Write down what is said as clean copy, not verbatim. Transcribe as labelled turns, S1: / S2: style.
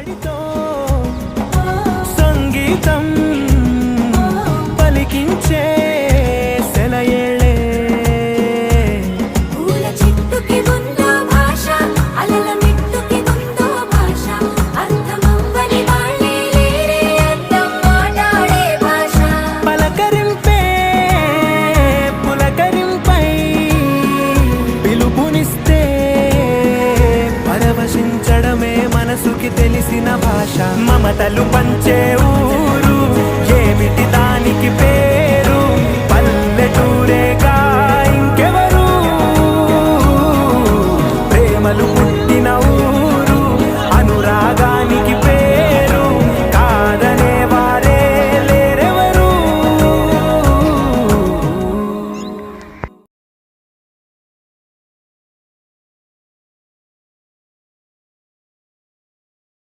S1: సందడితో సంగీతం పలికించే సెలయేళే
S2: పూల చెట్టుకి ఉందో భాష అలల మిట్టుకి ఉందో భాష అర్థమవ్వని వాళ్ళే లేరే అర్థం మాట్లాడే భాష
S1: పలకరింపే పులకరింపై పిలుపునిస్తే పరవశించడమే మనసుకి తెలిసిన భాష మమతలు పంచే ఊరు ఏమిటి దానికి పేరు పల్లెటూరేగా ఇంకెవరు ప్రేమలు పుట్టిన ఊరు అనురాగానికి